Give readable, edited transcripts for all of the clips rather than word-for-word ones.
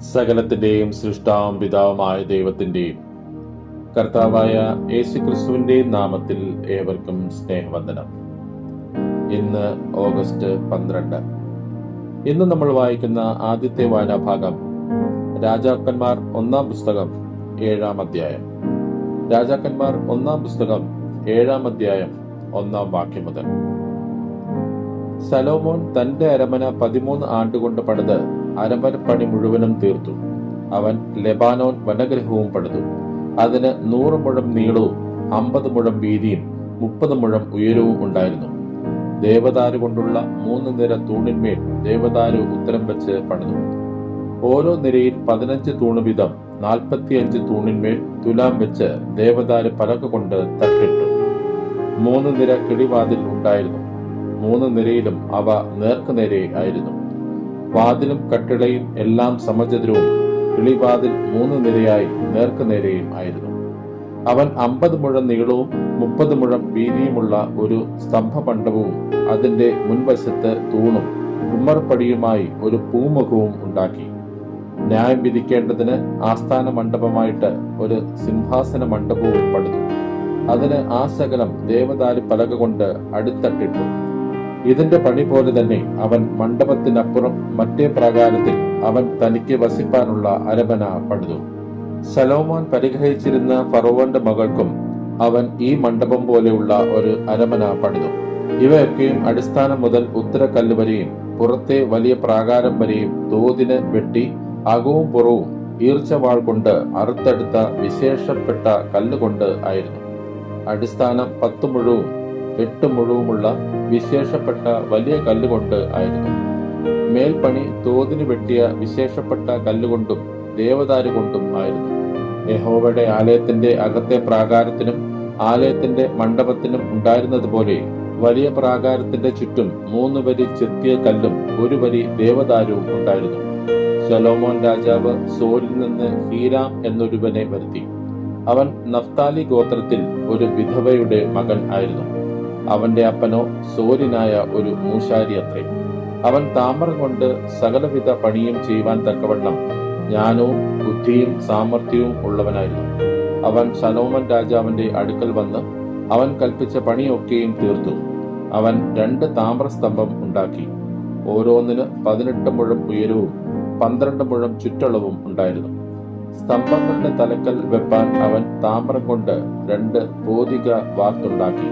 സകലത്തിന്റെയും സൃഷ്ടാവും പിതാവുമായ ദൈവത്തിന്റെയും കർത്താവായ യേശുക്രിസ്തുവിന്റെയും നാമത്തിൽ ഏവർക്കും സ്നേഹവന്ദനം. ഇന്ന് ഓഗസ്റ്റ് 12. ഇന്ന് നമ്മൾ വായിക്കുന്ന ആദ്യത്തെ വായനാഭാഗം രാജാക്കന്മാർ 1-ാം പുസ്തകം 7-ാം അധ്യായം. രാജാക്കന്മാർ 1-ാം പുസ്തകം 7-ാം അധ്യായം 1-ാം വാക്യം മുതൽ. ശലോമോൻ തന്റെ അരമന 13 ആണ്ടുകൊണ്ട് പണിത് അരമനപ്പണി മുഴുവനും തീർത്തു. അവൻ ലെബാനോൻ വനഗ്രഹവും പണിതു. അതിന് 100 മുഴം നീളവും 50 മുഴം വീതിയും 30 മുഴം ഉയരവും ഉണ്ടായിരുന്നു. ദേവദാരു കൊണ്ടുള്ള 3 നിര തൂണിന്മേൽ ദേവദാരു ഉത്തരം വെച്ച് പണിതു. ഓരോ നിരയിൽ 15 തൂണ് വീതം 45 തൂണിന്മേൽ തുലാം വെച്ച് ദേവദാരു പലക കൊണ്ട് തട്ടിട്ടു. 3 നിര കിളിവാതിൽ ഉണ്ടായിരുന്നു. 3 നിരയിലും അവ നേർക്കുനേരെ ആയിരുന്നു. വാതിലും കട്ടിളയും എല്ലാം സമചതുരവും കിളിവാതിൽ 3 നിരയായി നേർക്കുനേരെയും ആയിരുന്നു. അവൻ 50 മുഴം നീളവും 30 മുഴം വീതിയുമുള്ള ഒരു സ്തംഭമണ്ഡപവും അതിന്റെ മുൻവശത്ത് തൂണും ഉമ്മർപ്പടിയുമായി ഒരു പൂമുഖവും ഉണ്ടാക്കി. ന്യായം വിധിക്കേണ്ടതിന് ആസ്ഥാന മണ്ഡപമായിട്ട് ഒരു സിംഹാസന മണ്ഡപവും പണിതു. അതിന് ആ സകലം ദേവദാരു പലക കൊണ്ട് അടിത്തട്ടിട്ടു. ഇതിന്റെ പണി പോലെ തന്നെ അവൻ മണ്ഡപത്തിനപ്പുറം മറ്റേ പ്രാകാരത്തിൽ അവൻ തനിക്ക് വസിപ്പാനുള്ള അരമന പണിതു. ശലോമോൻ പരിഗ്രഹിച്ചിരുന്ന ഫറവോന്റെ മകൾക്കും അവൻ ഈ മണ്ഡപം പോലെയുള്ള ഒരു അരമന പണിതു. ഇവയൊക്കെയും അടിസ്ഥാനം മുതൽ ഉത്തരക്കല്ല് വരെയും പുറത്തെ വലിയ പ്രാകാരം വരെയും തോതിന് വെട്ടി അകവും പുറവും ഈർച്ചവാൾ കൊണ്ട് അറുത്തെടുത്ത വിശേഷപ്പെട്ട കല്ലുകൊണ്ട് ആയിരുന്നു. അടിസ്ഥാനം 10 മുഴവും 8 മുഴവുമുള്ള വിശേഷപ്പെട്ട വലിയ കല്ലുകൊണ്ട് ആയിരുന്നു. മേൽപ്പണി തോതിന് വെട്ടിയ വിശേഷപ്പെട്ട കല്ലുകൊണ്ടും ദേവദാരു കൊണ്ടും ആയിരുന്നു. യഹോവയുടെ ആലയത്തിന്റെ അകത്തെ പ്രാകാരത്തിനും ആലയത്തിന്റെ മണ്ഡപത്തിനും ഉണ്ടായിരുന്നതുപോലെ വലിയ പ്രാകാരത്തിന്റെ ചുറ്റും 3 വരി ചെത്തിയ കല്ലും 1 വരി ദേവദാരുവും ഉണ്ടായിരുന്നു. ശലോമോൻ രാജാവ് സോരിൽ നിന്ന് ഹീരാം എന്നൊരുവനെ വരുത്തി. അവൻ നഫ്താലി ഗോത്രത്തിൽ ഒരു വിധവയുടെ മകൻ ആയിരുന്നു. അവന്റെ അപ്പനോ സോരിനായ ഒരു മൂശാരി അത്രേ. അവൻ താമ്രം കൊണ്ട് സകലവിധ പണിയും ചെയ്യുവാൻ തക്കവണ്ണം ജ്ഞാനവും ബുദ്ധിയും സാമർഥ്യവും ഉള്ളവനായിരുന്നു. അവൻ ശലോമോൻ രാജാവിന്റെ അടുക്കൽ വന്ന് അവൻ കൽപ്പിച്ച പണിയൊക്കെയും തീർത്തു. അവൻ 2 താമ്രസ്തംഭം ഉണ്ടാക്കി. ഓരോന്നിന് 18 മുഴം ഉയരവും 12 മുഴം ചുറ്റളവും ഉണ്ടായിരുന്നു. സ്തംഭങ്ങളുടെ തലക്കൽ വെപ്പാൻ അവൻ താമ്രം കൊണ്ട് 2 പോതിക വാർത്തുണ്ടാക്കി.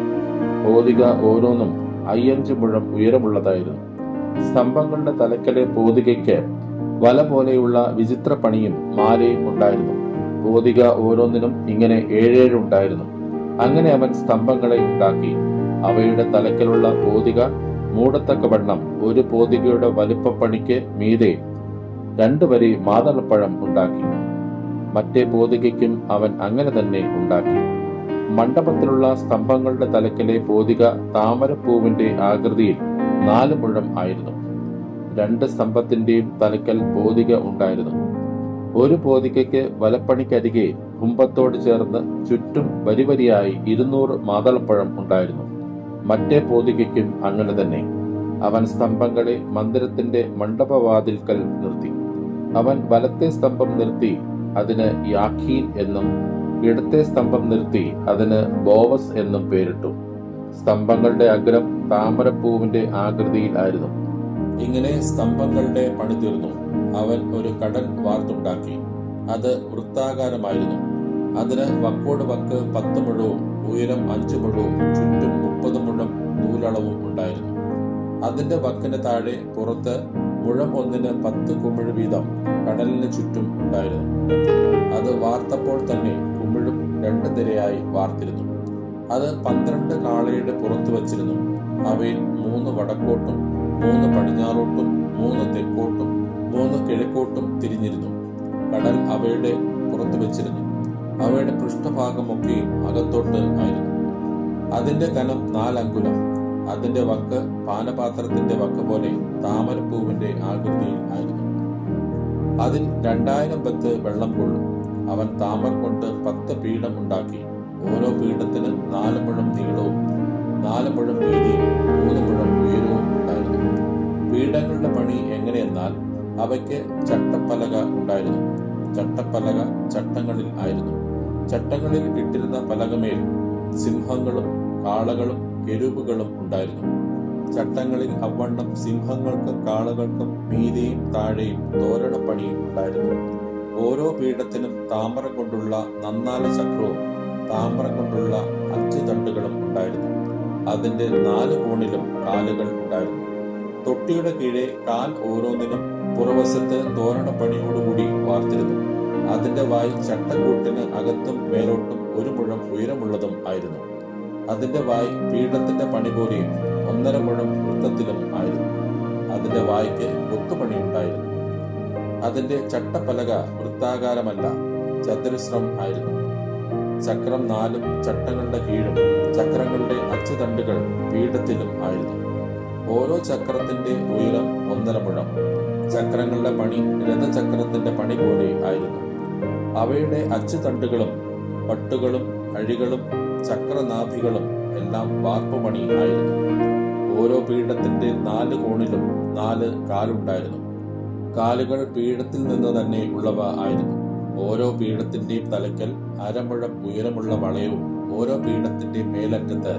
പോതിക ഓരോന്നും 5 മുഴം ഉയരമുള്ളതായിരുന്നു. സ്തംഭങ്ങളുടെ തലക്കലെ പോതികയ്ക്ക് വല പോലെയുള്ള വിചിത്ര പണിയും മാലയും ഉണ്ടായിരുന്നു. പോതിക ഓരോന്നിനും ഇങ്ങനെ 7 ഉണ്ടായിരുന്നു. അങ്ങനെ അവൻ സ്തംഭങ്ങളെ ഉണ്ടാക്കി. അവയുടെ തലക്കലുള്ള പോതിക മൂടത്തക്കവണ്ണം ഒരു പോതികയുടെ വലിപ്പപ്പണിക്ക് മീതെ 2 വരി മാതളപ്പഴം ഉണ്ടാക്കി. മറ്റേ പോതികയ്ക്കും അവൻ അങ്ങനെ തന്നെ ഉണ്ടാക്കി. മണ്ഡപത്തിലുള്ള സ്തംഭങ്ങളുടെ തലക്കലെ പോതിക താമരപ്പൂവിന്റെ ആകൃതിയിൽ 4 മുഴം ആയിരുന്നു. 2 സ്തംഭത്തിന്റെയും തലക്കൽ പോതിക ഉണ്ടായിരുന്നു. ഒരു പോതികയ്ക്ക് വലപ്പണിക്കരികെ കുംഭത്തോട് ചേർന്ന് ചുറ്റും വരിവരിയായി 200 മാതളപ്പഴം ഉണ്ടായിരുന്നു. മറ്റേ പോതികയ്ക്കും അങ്ങനെ തന്നെ. അവൻ സ്തംഭങ്ങളെ മന്ദിരത്തിന്റെ മണ്ഡപവാതിൽക്കൽ നിർത്തി. അവൻ വലത്തെ സ്തംഭം നിർത്തി അതിന് യാഖീൻ എന്നും ഇടത്തെ സ്തംഭം നിർത്തി അതിന് ബോവസ് എന്നും പേരിട്ടു. സ്തംഭങ്ങളുടെ അഗ്രം താമരപ്പൂവിന്റെ ആകൃതിയിൽ ആയിരുന്നു. ഇങ്ങനെ സ്തംഭങ്ങളുടെ പണി തീർന്നു. അവൻ ഒരു കടൽ വാർത്തുണ്ടാക്കി. അത് വൃത്താകാരമായിരുന്നു. അതിന് വക്കോട് വക്ക് 10 മുഴവും ഉയരം 5 മുഴവും ചുറ്റും 30 മുഴം നൂലളവും ഉണ്ടായിരുന്നു. അതിന്റെ വക്കിന് താഴെ പുറത്ത് മുഴം ഒന്നിന് 10 കുമിഴ് വീതം കടലിന് ചുറ്റും ഉണ്ടായിരുന്നു. അത് വാർത്തപ്പോൾ തന്നെ കുമിഴും 2 നിരയായി വാർത്തിരുന്നു. അത് 12 കാളയുടെ പുറത്തു വച്ചിരുന്നു. അവയിൽ 3 വടക്കോട്ടും 3 പടിഞ്ഞാറോട്ടും 3 തെക്കോട്ടും 3 കിഴക്കോട്ടും തിരിഞ്ഞിരുന്നു. കടൽ അവയുടെ പുറത്തു വച്ചിരുന്നു. അവയുടെ പൃഷ്ഠഭാഗമൊക്കെയും അകത്തോട്ട് ആയിരുന്നു. അതിന്റെ കനം 4 അങ്കുലം. അതിന്റെ വക്ക് പാനപാത്രത്തിന്റെ വക്ക് പോലെ താമരപ്പൂവിന്റെ ആകൃതിയിൽ ആയിരുന്നു. അതിൽ 2000 ബത്ത് വെള്ളം കൊള്ളും. അവൻ താമര കൊണ്ട് 10 പീഠം ഉണ്ടാക്കി. ഓരോ പീഠത്തിന് 4 മുഴം നീളവും 4 മുഴം വീതിയും 3 മുഴം ഉയരവും ഉണ്ടായിരുന്നു. പീഠങ്ങളുടെ പണി എങ്ങനെയെന്നാൽ അവയ്ക്ക് ചട്ടപ്പലക ഉണ്ടായിരുന്നു. ചട്ടപ്പലക ചട്ടങ്ങളിൽ ആയിരുന്നു. ചട്ടങ്ങളിൽ ഇട്ടിരുന്ന പലകമേൽ സിംഹങ്ങളും കാളകളും കെരൂബുകളും ഉണ്ടായിരുന്നു. ചട്ടങ്ങളിൽ അവണ്ണം സിംഹങ്ങൾക്കും കാളകൾക്കും മീതെയും താഴെയും തോരണപ്പണിയും ഉണ്ടായിരുന്നു. ഓരോ പീഠത്തിനും താമരം കൊണ്ടുള്ള നന്നാല ചക്രവും താമരം കൊണ്ടുള്ള അച്ചുതണ്ടുകളും ഉണ്ടായിരുന്നു. അതിന്റെ 4 കോണിലും കാലുകൾ ഉണ്ടായിരുന്നു. തൊട്ടിയുടെ കീഴെ കാൽ ഓരോന്നിനും പുറവശത്ത് തോരണപ്പണിയോടുകൂടി വാർത്തിരുന്നു. അതിന്റെ വായ് ചട്ടക്കൂട്ടിന് അകത്തും മേലോട്ടും 1 മുഴം ഉയരമുള്ളതും ആയിരുന്നു. അതിന്റെ വായ് പീഠത്തിന്റെ പണി പോലെയും 1.5 മുഴം വൃത്തത്തിലും ആയിരുന്നു. അതിന്റെ വായ്ക്ക് കൊത്തുപണി ഉണ്ടായിരുന്നു. അതിന്റെ ചട്ടപ്പലക വൃത്താകാരമല്ല, ചതുരശ്രം ആയിരുന്നു. ചക്രം 4 ചട്ടങ്ങളുടെ കീഴും ചക്രങ്ങളുടെ അച്ചുതണ്ടുകൾ പീഠത്തിലും ആയിരുന്നു. ഓരോ ചക്രത്തിന്റെ ഉയരം 1.5 മുഴം. ചക്രങ്ങളുടെ പണി രഥചക്രത്തിന്റെ പണി പോലെ ആയിരുന്നു. അവയുടെ അച്ചുതണ്ടുകളും പട്ടുകളും അഴികളും ചക്രനാഭികളും എല്ലാം വാർപ്പുപണി ആയിരുന്നു. ഓരോ പീഠത്തിന്റെ 4 കോണിലും 4 കാലുണ്ടായിരുന്നു. കാലുകൾ പീഠത്തിൽ നിന്ന് തന്നെ ഉള്ളവ ആയിരുന്നു. ഓരോ പീഠത്തിന്റെയും തലയ്ക്കൽ 1/2 മുഴം ഉയരമുള്ള വളയവും ഓരോ പീഠത്തിന്റെയും മേലറ്റത്ത്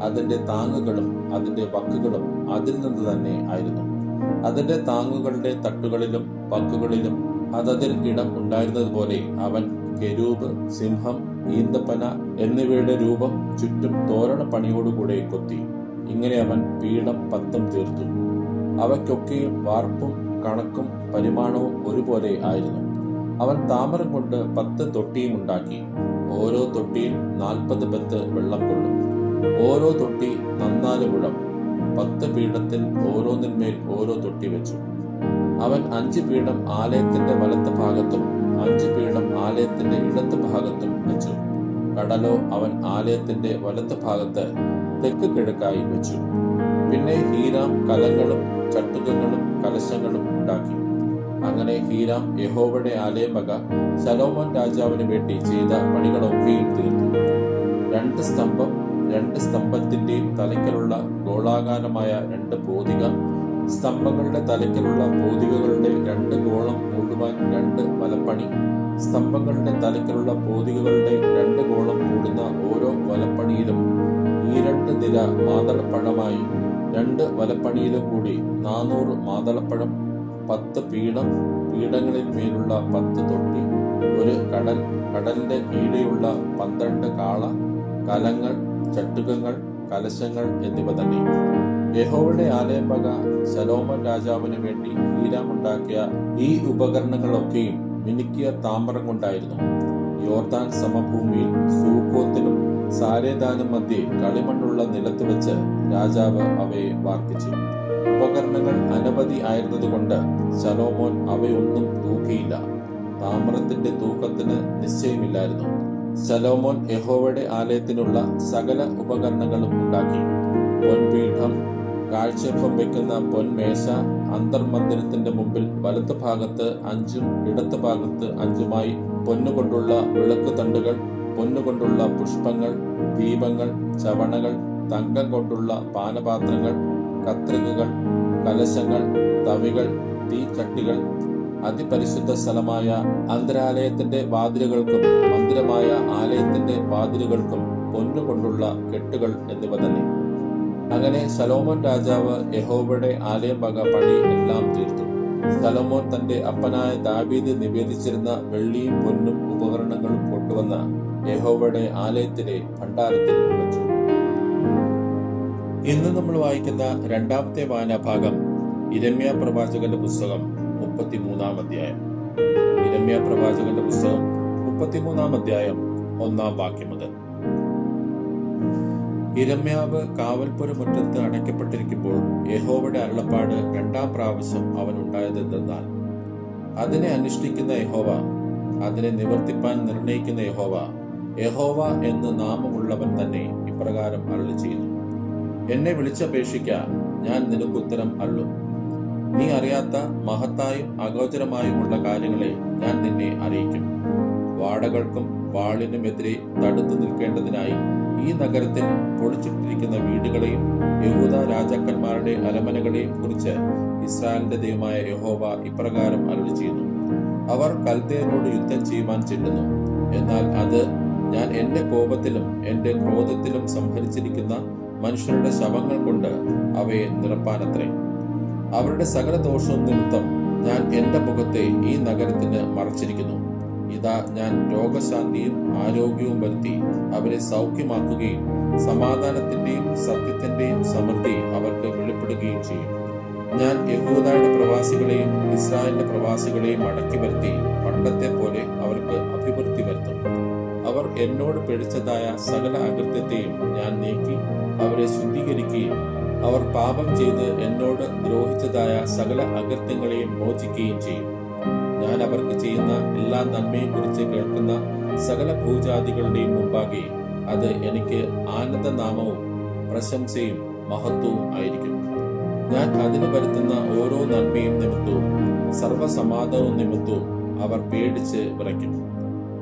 അതിന്റെ താങ്ങുകളും അതിന്റെ വക്കുകളും അതിൽ നിന്ന് തന്നെ ആയിരുന്നു. അതിന്റെ താങ്ങുകളുടെ തട്ടുകളിലും വക്കുകളിലും അതതിൽ ഇടം ഉണ്ടായിരുന്നതുപോലെ അവൻ കെരൂബ്, സിംഹം, ഈന്തപ്പന എന്നിവയുടെ രൂപം ചുറ്റും തോരണപ്പണിയോടുകൂടെ കൊത്തി. ഇങ്ങനെ അവൻ പീഠം 10 തീർത്തു. അവയ്ക്കൊക്കെയും വാർപ്പും കണക്കും പരിമാണവും ഒരുപോലെ ആയിരുന്നു. അവൻ താമരം കൊണ്ട് 10 തൊട്ടിയും ഉണ്ടാക്കി. ഓരോ തൊട്ടിയിൽ 40 ബത്ത് വെള്ളം കൊള്ളും. ഓരോ തൊട്ടി 4 മുഴം. 10 പീഠത്തിൽ ഓരോന്നിന്മേൽ ഓരോ തൊട്ടി വെച്ചു. അവൻ 5 പീഠം ആലയത്തിന്റെ വലത്ത് ഭാഗത്തും 5 പീഠം ആലയത്തിന്റെ ഇടത്ത് ഭാഗത്തും വെച്ചു. കടലോ അവൻ ആലയത്തിന്റെ വലത്ത് ഭാഗത്ത് തെക്ക് കിഴക്കായി വെച്ചു. പിന്നെ ഹീരാം കലങ്ങളും ചട്ടുകങ്ങളും കലശങ്ങളും ഉണ്ടാക്കി. അങ്ങനെ ഹീരാം യഹോവയുടെ ആലയം വക ശലോമോൻ രാജാവിന് വേണ്ടി ചെയ്ത പണികളൊക്കെയും തീർന്നു. 2 സ്തംഭം, 2 സ്തംഭത്തിന്റെയും തലയ്ക്കലുള്ള ഗോളാകാരമായ 2 പോതിക, സ്തംഭങ്ങളുടെ തലയ്ക്കലുള്ള പോതികകളുടെ 2 ഗോളം മൂടുവാൻ 2 വലപ്പണി, സ്തംഭങ്ങളുടെ തലയ്ക്കലുള്ള പോതികകളുടെ 2 ഗോളം കൂടുന്ന ഓരോ വലപ്പണിയിലും ഈ 2 നിര മാതളപ്പഴമായി 2 വലപ്പണിയിലും കൂടി 400 മാതളപ്പഴം, 10 പീഠം, പീഠങ്ങളിൽ മേലുള്ള 10 തൊട്ടി, 1 കടൽ, കടലിന്റെ കീഴെയുള്ള 12 കാള, കലങ്ങൾ, ചട്ടുകങ്ങൾ, കലശങ്ങൾ എന്നിവ തന്നെ. യഹോവയുടെ ആലയം വക ശലോമോൻ രാജാവിന് വേണ്ടി ഹീരാമുണ്ടാക്കിയ ഈ ഉപകരണങ്ങളൊക്കെയും മിനുക്കിയ താമ്രം കൊണ്ടായിരുന്നു. യോർദാൻ സമഭൂമിയിൽ സൂക്കോത്തിനും സാരേദാനും മധ്യേ കളിമണ്ണുള്ള നിലത്ത് വെച്ച് രാജാവ് അവയെ വാർപ്പിച്ചു. ഉപകരണങ്ങൾ അനവധി ആയിരുന്നതുകൊണ്ട് ശലോമോൻ അവയൊന്നും തൂക്കിയില്ല. താമ്രത്തിന്റെ തൂക്കത്തിന് നിശ്ചയമില്ലായിരുന്നു. ശലോമോൻ യഹോവയുടെ ആലയത്തിനുള്ള സകല ഉപകരണങ്ങളും ഉണ്ടാക്കി. പൊൻപീഠം, കാഴ്ചപ്പം വയ്ക്കുന്ന പൊൻമേശ, അന്തർമന്ദിരത്തിന്റെ മുമ്പിൽ വലത്ത് ഭാഗത്ത് 5ഉം ഇടത്ത് ഭാഗത്ത് 5ഉമായി പൊന്നുകൊണ്ടുള്ള വിളക്ക് തണ്ടുകൾ, പൊന്നുകൊണ്ടുള്ള പുഷ്പങ്ങൾ, ദീപങ്ങൾ, ചവണകൾ, തങ്കം കൊണ്ടുള്ള പാനപാത്രങ്ങൾ, കത്രികകൾ, കലശങ്ങൾ, തവികൾ, തീച്ചട്ടികൾ, അതിപരിശുദ്ധ സ്ഥലമായ അന്തരാലയത്തിന്റെ വാതിലുകൾക്കും മന്ദിരമായ ആലയത്തിന്റെ വാതിലുകൾക്കും പൊന്നുകൊണ്ടുള്ള കെട്ടുകൾ എന്നിവ തന്നെ. അങ്ങനെ ശലോമോൻ രാജാവ് യഹോവയുടെ ആലയം വക പണി എല്ലാം തീർത്തു. ശലോമോൻ തന്റെ അപ്പനായ ദാവീദ് നിവേദിച്ചിരുന്ന വെള്ളിയും പൊന്നും ഉപകരണങ്ങളും കൊണ്ടുവന്ന യഹോവയുടെ ആലയത്തിലെ ഭണ്ഡാരത്തിൽ വെച്ചു. ഇന്ന് നമ്മൾ വായിക്കുന്ന 2ാമത്തെ വായനാഭാഗം യിരെമ്യാ പ്രവാചകന്റെ പുസ്തകം 33-ാം അധ്യായം. യിരെമ്യാ പ്രവാചകന്റെ പുസ്തകം 33-ാം അധ്യായം 1-ാം വാക്യം മുതൽ. യിരെമ്യാവ് കാവൽപ്പുരമുറ്റത്ത് അടയ്ക്കപ്പെട്ടിരിക്കുമ്പോൾ യഹോവയുടെ അരുളപ്പാട് 2-ാം പ്രാവശ്യം അവനുണ്ടായതെന്നാൽ, അതിനെ അനുഷ്ഠിക്കുന്ന യഹോവ, അതിനെ നിവർത്തിപ്പാൻ നിർണയിക്കുന്ന യഹോവ, യഹോവ എന്ന് നാമമുള്ളവൻ തന്നെ ഇപ്രകാരം അരുളിച്ചെയ്യുന്നു: എന്നെ വിളിച്ചപേക്ഷിക്ക, ഞാൻ നിനക്ക് ഉത്തരം അരുളും. നീ അറിയാത്ത മഹത്തായും അഗോചരമായുമുള്ള കാര്യങ്ങളെ ഞാൻ നിന്നെ അറിയിക്കും. വാടകൾക്കും വാളിനുമെതിരെ തടുത്തു നിൽക്കേണ്ടതിനായി ഈ നഗരത്തിൽ പൊളിച്ചിട്ടിരിക്കുന്ന വീടുകളെയും യഹൂദ രാജാക്കന്മാരുടെ അരമനകളെയും കുറിച്ച് ഇസ്രായേലിന്റെ ദൈവമായ യഹോവ ഇപ്രകാരം അരുളിച്ചെയ്യുന്നു: അവർ കൽദയരോട് യുദ്ധം ചെയ്യുവാൻ ചെല്ലുന്നു, എന്നാൽ അത് ഞാൻ എന്റെ കോപത്തിലും എന്റെ ക്രോധത്തിലും സംഹരിച്ചിരിക്കുന്ന മനുഷ്യരുടെ ശവങ്ങൾ കൊണ്ട് അവയെ നിറപ്പാനത്രേ. അവരുടെ സകല ദോഷവും നിമിത്തം ഞാൻ എന്റെ മുഖത്തെ ഈ നഗരത്തിന് മറച്ചിരിക്കുന്നു. ഇതാ, ഞാൻ രോഗശാന്തിയും ആരോഗ്യവും വരുത്തി അവരെ സൗഖ്യമാക്കുകയും സമാധാനത്തിന്റെയും സത്യത്തിന്റെയും സമൃദ്ധി അവർക്ക് വെളിപ്പെടുകയും ചെയ്യും. ഞാൻ യഹൂദയുടെ പ്രവാസികളെയും ഇസ്രായേലിന്റെ പ്രവാസികളെയും മടക്കി വരുത്തി പണ്ടത്തെ പോലെ അവർക്ക് അഭിവൃദ്ധി വരുത്തും. അവർ എന്നോട് പിഴച്ചതായ സകല അകൃത്യത്തെയും ഞാൻ നീക്കി അവരെ ശുദ്ധീകരിക്കുകയും അവർ പാപം ചെയ്ത് എന്നോട് ദ്രോഹിച്ചതായ സകല അകൃത്യങ്ങളെയും മോചിക്കുകയും ചെയ്യും. ഞാൻ അവർക്ക് ചെയ്യുന്ന എല്ലാ നന്മയും കുറിച്ച് കേൾക്കുന്ന സകല ഭൂജാതികളുടെയും മുമ്പാകെ അത് എനിക്ക് ആനന്ദനാമവും പ്രശംസയും മഹത്വവും ആയിരിക്കും. ഞാൻ അതിന് വരുത്തുന്ന ഓരോ നന്മയും നിമിത്തവും സർവ്വസമാധാനവും നിമിത്തവും അവർ പേടിച്ച് വിറയ്ക്കും.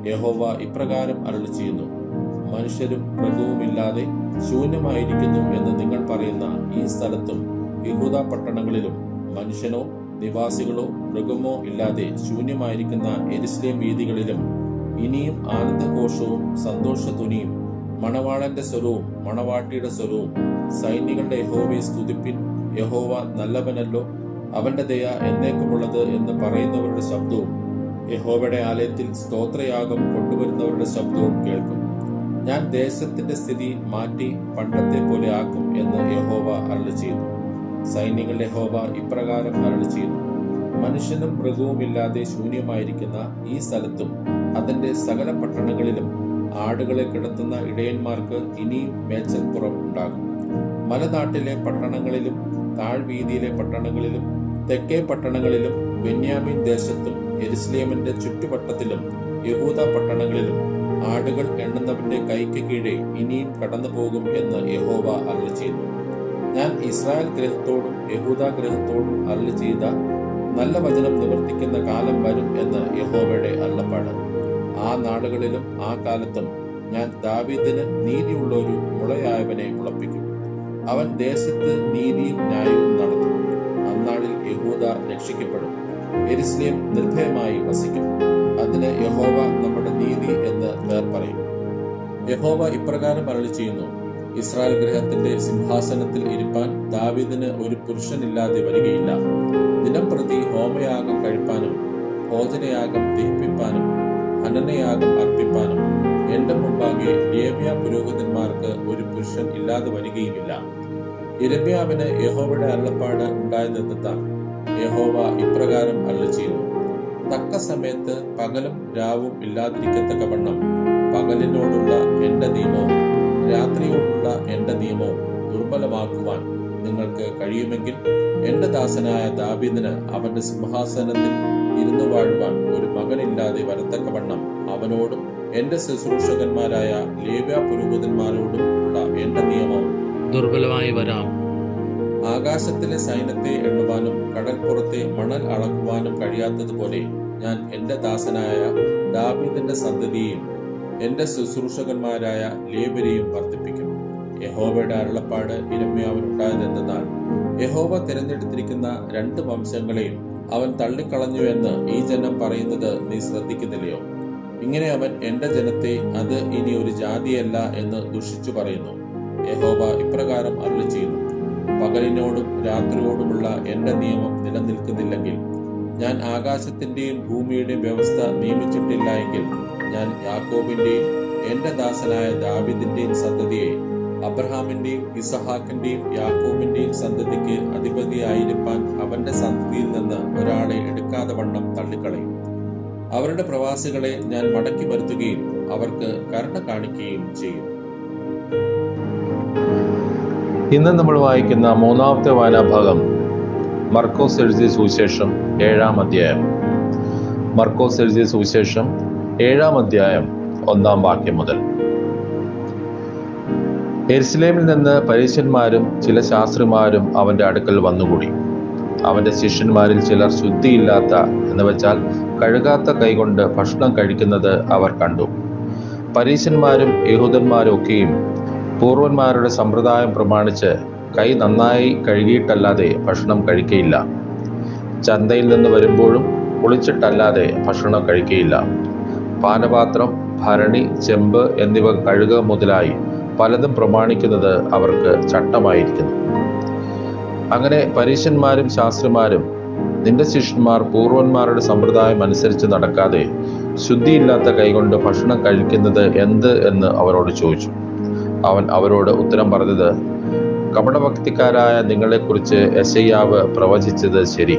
യഹോവ ഇപ്രകാരം അരുളിച്ചെയ്യുന്നു: മനുഷ്യരും മൃഗവുമില്ലാതെ ശൂന്യമായിരിക്കുന്നു എന്ന് നിങ്ങൾ പറയുന്ന ഈ സ്ഥലത്തും യഹൂദ പട്ടണങ്ങളിലും മനുഷ്യനോ നിവാസികളോ മൃഗമോ ഇല്ലാതെ ശൂന്യമായിരിക്കുന്ന യെരൂശലേം വീഥികളിലും ഇനിയും ആനന്ദഘോഷവും സന്തോഷധ്വനിയും മണവാളന്റെ സ്വരവും മണവാട്ടിയുടെ സ്വരവും സൈന്യങ്ങളുടെ യഹോവയെ സ്തുതിപ്പിൻ, യഹോവ നല്ലവനല്ലോ, അവന്റെ ദയ എന്നേക്കുമുള്ളത് എന്ന് പറയുന്നവരുടെ ശബ്ദവും യഹോവയുടെ ആലയത്തിൽ സ്തോത്രയാഗം കൊണ്ടുവരുന്നവരുടെ ശബ്ദവും കേൾക്കും. ഞാൻ ദേശത്തിന്റെ സ്ഥിതി മാറ്റി പണ്ടത്തെ പോലെ ആക്കും എന്ന് യഹോവ അരുളിച്ചെയ്യുന്നു. സൈന്യങ്ങളുടെ യഹോവ ഇപ്രകാരം അരുളിച്ചെയ്യുന്നു: മനുഷ്യനും മൃഗവുമില്ലാതെ ശൂന്യമായിരിക്കുന്ന ഈ സ്ഥലത്തും അതിന്റെ സകല പട്ടണങ്ങളിലും ആടുകളെ കിടത്തുന്ന ഇടയന്മാർക്ക് ഇനിയും മേച്ചൽപ്പുറം ഉണ്ടാകും. മലനാട്ടിലെ പട്ടണങ്ങളിലും താഴ്വീതിയിലെ പട്ടണങ്ങളിലും തെക്കേ പട്ടണങ്ങളിലും ബെന്യാമീൻ ദേശത്തും യെരൂശലേമിന്റെ ചുറ്റുവട്ടത്തിലും യഹൂദ പട്ടണങ്ങളിലും ആടുകൾ എണ്ണുന്നവന്റെ കൈക്ക് കീഴെ ഇനിയും കടന്നു പോകും എന്ന് യഹോവ അരുളിച്ചെയ്യുന്നു. ഞാൻ ഇസ്രായേൽ ഗൃഹത്തോടും യഹൂദ ഗൃഹത്തോടും അരുളി ചെയ്ത നല്ല വചനം നിവർത്തിക്കുന്ന കാലം വരും എന്ന് യഹോവയുടെ അരുളപ്പാട്. ആ നാളുകളിലും ആ കാലത്തും ഞാൻ ദാവീദിന് നീതിയുള്ള ഒരു മുളയായവനെ മുളപ്പിക്കും. അവൻ ദേശത്ത് നീതിയും ന്യായവും നടത്തും. അന്നാളിൽ യഹൂദ രക്ഷിക്കപ്പെടും, യെരൂശലേം നിർഭയമായി വസിക്കും. അതിന് യഹോവ നമ്മുടെ നീതി എന്ന് പേർ പറയും. യഹോവ ഇപ്രകാരം അരുളിച്ചെയ്യുന്നു: ഇസ്രായേൽ ഗൃഹത്തിന്റെ സിംഹാസനത്തിൽ ഇരിപ്പാൻ ദാവീദിന് ഒരു പുരുഷനില്ലാതെ വരികയില്ല. ദിനംപ്രതി ഹോമയാഗം കഴിപ്പാനും ഭോജനയാഗം ദഹിപ്പിപ്പാനും ഹനനയാഗം അർപ്പിപ്പാനും എന്റെ മുമ്പാകെ ലേവ്യ പുരോഹിതന്മാർക്ക് ഒരു പുരുഷൻ ഇല്ലാതെ വരികയുമില്ല. യിരെമ്യാവിന് യഹോവയുടെ അരുളപ്പാട് ഉണ്ടായതെന്താൽ യഹോവ ഇപ്രകാരം അരുളിച്ചെയ്യുന്നു: തക്ക സമയത്ത് പകലും രാവും ഇല്ലാതിരിക്കത്തക്കവണ്ണം പകലിനോടുള്ള എന്റെ നിയമവും രാത്രിയോടുള്ള എന്റെ നിയമവും ദുർബലമാക്കുവാൻ നിങ്ങൾക്ക് കഴിയുമെങ്കിൽ എന്റെ ദാസനായ ദാവീദിന് അവന്റെ സിംഹാസനത്തിൽ ഇരുന്നു വാഴുവാൻ ഒരു മകനില്ലാതെ വരത്തക്കവണ്ണം അവനോടും എന്റെ ശുശ്രൂഷകന്മാരായ ലേവ്യ പുരോഹിതന്മാരോടും ഉള്ള എന്റെ നിയമം ദുർബലമായി വരാം. ആകാശത്തിലെ സൈന്യത്തെ എണ്ണുവാനും കടൽപ്പുറത്തെ മണൽ അളക്കുവാനും കഴിയാത്തതുപോലെ ഞാൻ എന്റെ ദാസനായ ദാവീദിന്റെ സന്തതിയെയും എന്റെ ശുശ്രൂഷകന്മാരായ ലേവ്യരെയും വർദ്ധിപ്പിക്കും. യഹോവയുടെ അരുളപ്പാട് യിരെമ്യാവിനുണ്ടായതെന്നാൽ യഹോവ തിരഞ്ഞെടുത്തിരിക്കുന്ന 2 വംശങ്ങളെയും അവൻ തള്ളിക്കളഞ്ഞു എന്ന് ഈ ജനം പറയുന്നത് നീ ശ്രദ്ധിക്കുന്നില്ലയോ? ഇങ്ങനെ അവൻ എന്റെ ജനത്തെ അത് ഇനി ഒരു ജാതിയല്ല എന്ന് ദുഷിച്ചു പറയുന്നു. യഹോവ ഇപ്രകാരം അരുളിച്ചെയ്യുന്നു: പകലിനോടും രാത്രിയോടുമുള്ള എന്റെ നിയമം നിലനിൽക്കുന്നില്ലെങ്കിൽ, ഞാൻ ആകാശത്തിന്റെയും ഭൂമിയുടെയും വ്യവസ്ഥ നിയമിച്ചിട്ടില്ല എങ്കിൽ, ഞാൻ യാക്കോബിന്റെയും എന്റെ ദാസനായ ദാവീദിന്റെയും സന്തതിയെ അബ്രഹാമിന്റെയും ഇസഹാക്കിന്റെയും യാക്കോബിന്റെയും സന്തതിക്ക് അധിപതിയായിരിക്കാൻ അവന്റെ സന്തതിയിൽ നിന്ന് ഒരാളെ എടുക്കാതെ വണ്ണം തള്ളിക്കളയും. അവരുടെ പ്രവാസികളെ ഞാൻ മടക്കി വരുത്തുകയും അവർക്ക് കരുണ കാണിക്കുകയും ചെയ്യും. ഇന്ന് നമ്മൾ വായിക്കുന്ന 3-ാമത്തെ വായനാഭാഗം മർക്കോസ് എഴുതിയ സുവിശേഷം 7-ാം അധ്യായം. മർക്കോസ് എഴുതിയ സുവിശേഷം 7-ാം അധ്യായം 1-ാം വാക്യം മുതൽ. യെരൂശലേമിൽ നിന്ന് പരീശന്മാരും ചില ശാസ്ത്രിമാരും അവന്റെ അടുക്കൽ വന്നുകൂടി. അവന്റെ ശിഷ്യന്മാരിൽ ചിലർ ശുദ്ധിയില്ലാത്ത എന്ന് വെച്ചാൽ കഴുകാത്ത കൈകൊണ്ട് ഭക്ഷണം കഴിക്കുന്നത് അവർ കണ്ടു. പരീശന്മാരും യഹൂദന്മാരും ഒക്കെയും പൂർവന്മാരുടെ സമ്പ്രദായം പ്രമാണിച്ച് കൈ നന്നായി കഴുകിയിട്ടല്ലാതെ ഭക്ഷണം കഴിക്കയില്ല. ചന്തയിൽ നിന്ന് വരുമ്പോഴും കുളിച്ചിട്ടല്ലാതെ ഭക്ഷണം കഴിക്കുകയില്ല. പാനപാത്രം, ഭരണി, ചെമ്പ് എന്നിവ കഴുകുക മുതലായി പലതും പ്രമാണിക്കുന്നത് അവർക്ക് ചട്ടമായിരിക്കുന്നു. അങ്ങനെ പരീശന്മാരും ശാസ്ത്രിമാരും, നിന്റെ ശിഷ്യന്മാർ പൂർവന്മാരുടെ സമ്പ്രദായം അനുസരിച്ച് നടക്കാതെ ശുദ്ധിയില്ലാത്ത കൈകൊണ്ട് ഭക്ഷണം കഴിക്കുന്നത് എന്ത് എന്ന് അവരോട് ചോദിച്ചു. അവൻ അവരോട് ഉത്തരം പറഞ്ഞത്, കപടഭക്തിക്കാരായ നിങ്ങളെക്കുറിച്ച് യെശയ്യാവ് പ്രവചിച്ചത് ശരി.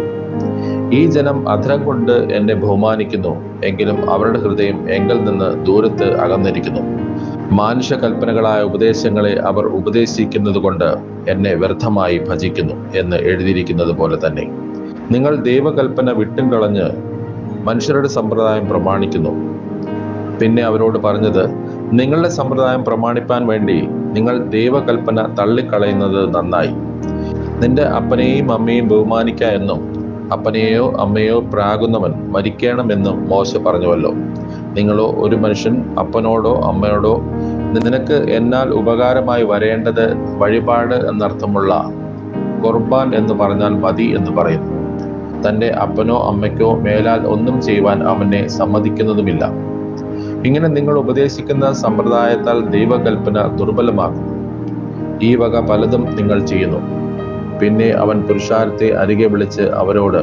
ഈ ജനം അധരം കൊണ്ട് എന്നെ ബഹുമാനിക്കുന്നു, എങ്കിലും അവരുടെ ഹൃദയം എങ്കിൽ നിന്ന് ദൂരത്ത് അകന്നിരിക്കുന്നു. മാനുഷ കൽപ്പനകളായ ഉപദേശങ്ങളെ അവർ ഉപദേശിക്കുന്നത് കൊണ്ട് എന്നെ വ്യർത്ഥമായി ഭജിക്കുന്നു എന്ന് എഴുതിയിരിക്കുന്നത് പോലെ തന്നെ. നിങ്ങൾ ദൈവകൽപ്പന വിട്ടും കളഞ്ഞ് മനുഷ്യരുടെ സമ്പ്രദായം പ്രമാണിക്കുന്നു. പിന്നെ അവരോട് പറഞ്ഞത്, നിങ്ങളുടെ സമ്പ്രദായം പ്രമാണിപ്പാൻ വേണ്ടി നിങ്ങൾ ദൈവകൽപ്പന തള്ളിക്കളയുന്നത് നന്നായി. നിന്റെ അപ്പനെയും അമ്മയെയും ബഹുമാനിക്ക എന്നും അപ്പനെയോ അമ്മയോ പ്രാകുന്നവൻ മരിക്കണമെന്നും മോശ പറഞ്ഞുവല്ലോ. നിങ്ങളോ ഒരു മനുഷ്യൻ അപ്പനോടോ അമ്മയോടോ നിനക്ക് എന്നാൽ ഉപകാരമായി വരേണ്ടത് വഴിപാട് എന്നർത്ഥമുള്ള ഖുർബാൻ എന്ന് പറഞ്ഞാൽ മതി എന്ന് പറയുന്നു. തൻ്റെ അപ്പനോ അമ്മയ്ക്കോ മേലാൽ ഒന്നും ചെയ്യുവാൻ അവനെ സമ്മതിക്കുന്നതുമില്ല. ഇങ്ങനെ നിങ്ങൾ ഉപദേശിക്കുന്ന സമ്പ്രദായത്താൽ ദൈവകൽപ്പന ദുർബലമാകുന്നു. ഈ വക പലതും നിങ്ങൾ ചെയ്യുന്നു. പിന്നെ അവൻ പുരുഷാരത്തെ അരികെ വിളിച്ച് അവരോട്,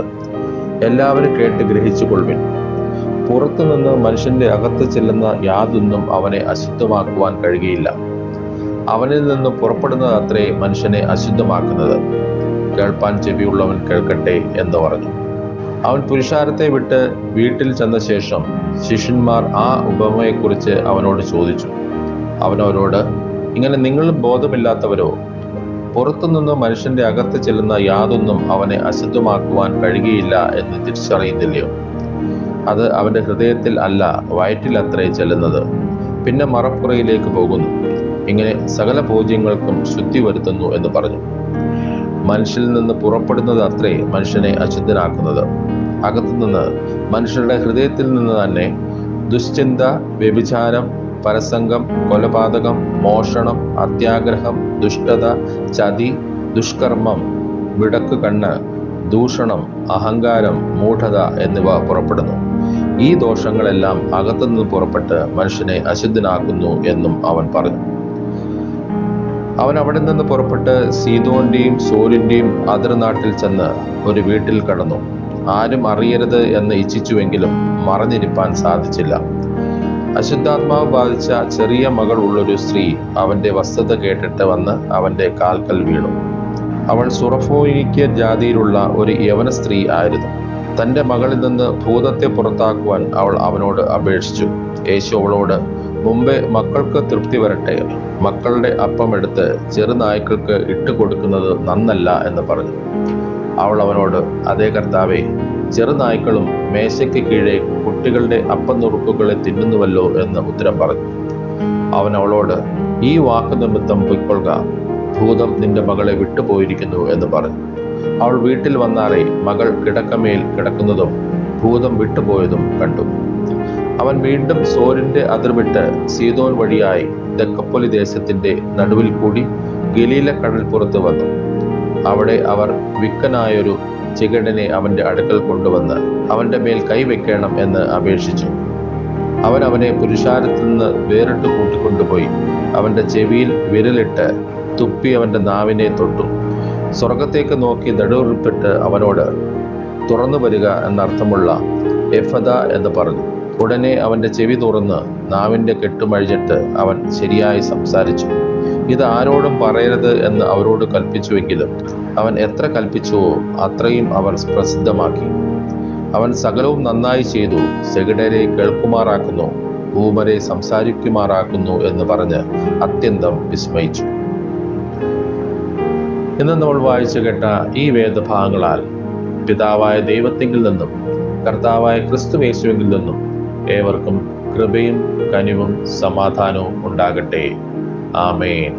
എല്ലാവരും കേട്ട് ഗ്രഹിച്ചു കൊള്ളുവിൻ. പുറത്തുനിന്ന് മനുഷ്യന്റെ അകത്ത് ചെല്ലുന്ന യാതൊന്നും അവനെ അശുദ്ധമാക്കുവാൻ കഴിയുകയില്ല. അവനിൽ നിന്ന് പുറപ്പെടുന്നത് അത്രേ മനുഷ്യനെ അശുദ്ധമാക്കുന്നത്. കേൾപ്പാൻ ചെവിയുള്ളവൻ കേൾക്കട്ടെ എന്ന് പറഞ്ഞു. അവൻ പുരുഷാരത്തെ വിട്ട് വീട്ടിൽ ചെന്ന ശേഷം ശിഷ്യന്മാർ ആ ഉപമയെക്കുറിച്ച് അവനോട് ചോദിച്ചു. അവനവരോട്, ഇങ്ങനെ നിങ്ങളും ബോധമില്ലാത്തവരോ? പുറത്തുനിന്ന് മനുഷ്യന്റെ അകത്ത് ചെല്ലുന്ന യാതൊന്നും അവനെ അശുദ്ധമാക്കുവാൻ കഴിയുകയില്ല എന്ന് തിരിച്ചറിയുന്നില്ലയോ? അത് അവന്റെ ഹൃദയത്തിൽ അല്ല, വയറ്റിൽ അത്രേ ചെല്ലുന്നത്, പിന്നെ മറപ്പുറയിലേക്ക് പോകുന്നു. ഇങ്ങനെ സകല ഭോജ്യങ്ങൾക്കും ശുദ്ധി വരുത്തുന്നു എന്ന് പറഞ്ഞു. മനുഷ്യരിൽ നിന്ന് പുറപ്പെടുന്നത് അത്രേ മനുഷ്യനെ അശുദ്ധനാക്കുന്നത്. അകത്തുനിന്ന് മനുഷ്യരുടെ ഹൃദയത്തിൽ നിന്ന് തന്നെ ദുശ്ചിന്ത, വ്യഭിചാരം, പരസംഗം, കൊലപാതകം, മോഷണം, അത്യാഗ്രഹം, ദുഷ്ടത, ചതി, ദുഷ്കർമ്മം, വിടക്ക് കണ്ണ്, ദൂഷണം, അഹങ്കാരം, മൂഢത എന്നിവ പുറപ്പെടുന്നു. ഈ ദോഷങ്ങളെല്ലാം അകത്തുനിന്ന് പുറപ്പെട്ട് മനുഷ്യനെ അശുദ്ധനാക്കുന്നു എന്നും അവൻ പറഞ്ഞു. അവൻ അവിടെ നിന്ന് പുറപ്പെട്ട് സീദോന്റെയും സോരിന്റെയും അതിർനാട്ടിൽ ചെന്ന് ഒരു വീട്ടിൽ കടന്നു. ആരും അറിയരുത് എന്ന് ഇച്ഛിച്ചുവെങ്കിലും മറഞ്ഞിരിപ്പാൻ സാധിച്ചില്ല. അശുദ്ധാത്മാവ് ബാധിച്ച ചെറിയ മകൾ ഉള്ളൊരു സ്ത്രീ അവന്റെ വസ്തുത കേട്ടിട്ട് വന്ന് അവന്റെ കാൽക്കൽ വീണു. അവൾ സുറഫോനിക്യ ജാതിയിലുള്ള ഒരു യവന സ്ത്രീ ആയിരുന്നു. തന്റെ മകളിൽ നിന്ന് ഭൂതത്തെ പുറത്താക്കുവാൻ അവൾ അവനോട് അപേക്ഷിച്ചു. യേശു അവളോട്, മുമ്പേ മക്കൾക്ക് തൃപ്തി വരട്ടെ, മക്കളുടെ അപ്പം എടുത്ത് ചെറുനായ്ക്കൾക്ക് ഇട്ടുകൊടുക്കുന്നത് നന്നല്ല എന്ന് പറഞ്ഞു. അവൾ അവനോട്, അതേ കർത്താവേ, ചെറുനായ്ക്കളും മേശയ്ക്ക് കീഴെ കുട്ടികളുടെ അപ്പനുറുക്കുകളെ തിന്നുന്നുവല്ലോ എന്ന് ഉത്തരം പറഞ്ഞു. അവൻ അവളോട്, ഈ വാക്ക് നിമിത്തം പൊയ്ക്കൊള്ളുക, ഭൂതം നിന്റെ മകളെ വിട്ടുപോയിരിക്കുന്നു എന്ന് പറഞ്ഞു. അവൾ വീട്ടിൽ വന്നാറെ മകൾ കിടക്കമേൽ കിടക്കുന്നതും ഭൂതം വിട്ടുപോയതും കണ്ടു. അവൻ വീണ്ടും സോരിന്റെ അതിർവിട്ട് സീദോൻ വഴിയായി ദക്കപ്പൊലി ദേശത്തിന്റെ നടുവിൽ കൂടി ഗലീല കടൽപ്പുറത്ത് വന്നു. അവിടെ അവർ വിക്കനായൊരു ചികടനെ അവന്റെ അടുക്കൽ കൊണ്ടുവന്ന് അവന്റെ മേൽ കൈവെക്കണം എന്ന് അപേക്ഷിച്ചു. അവൻ അവനെ പുരുഷാരത്തിൽ നിന്ന് വേറിട്ട് കൂട്ടിക്കൊണ്ടുപോയി അവന്റെ ചെവിയിൽ വിരലിട്ട് തുപ്പി അവന്റെ നാവിനെ തൊട്ടു. സ്വർഗത്തേക്ക് നോക്കി നെടുവീർപ്പിട്ട് അവനോട്, തുറന്നു വരിക എന്നർത്ഥമുള്ള എഫദ എന്ന് പറഞ്ഞു. ഉടനെ അവന്റെ ചെവി തുറന്ന് നാവിന്റെ കെട്ടുമഴിഞ്ഞിട്ട് അവൻ ശരിയായി സംസാരിച്ചു. ഇത് ആരോടും പറയരുത് എന്ന് അവരോട് കൽപ്പിച്ചുവെങ്കിലും അവൻ എത്ര കൽപ്പിച്ചുവോ അത്രയും അവർ പ്രസിദ്ധമാക്കി. അവൻ സകലവും നന്നായി ചെയ്തു, സെകിടരെ കേൾക്കുമാറാക്കുന്നു, ഊമരെ സംസാരിക്കുമാറാക്കുന്നു എന്ന് പറഞ്ഞ് അത്യന്തം വിസ്മയിച്ചു. ഇന്ന് നമ്മൾ വായിച്ചു കേട്ട ഈ വേദഭാഗങ്ങളാൽ പിതാവായ ദൈവത്തിങ്കിൽ നിന്നും കർത്താവായ ക്രിസ്തുയേശുവിൽ നിന്നും ഏവർക്കും കൃപയും കനിവും സമാധാനവും ഉണ്ടാകട്ടെ. ആമേൻ.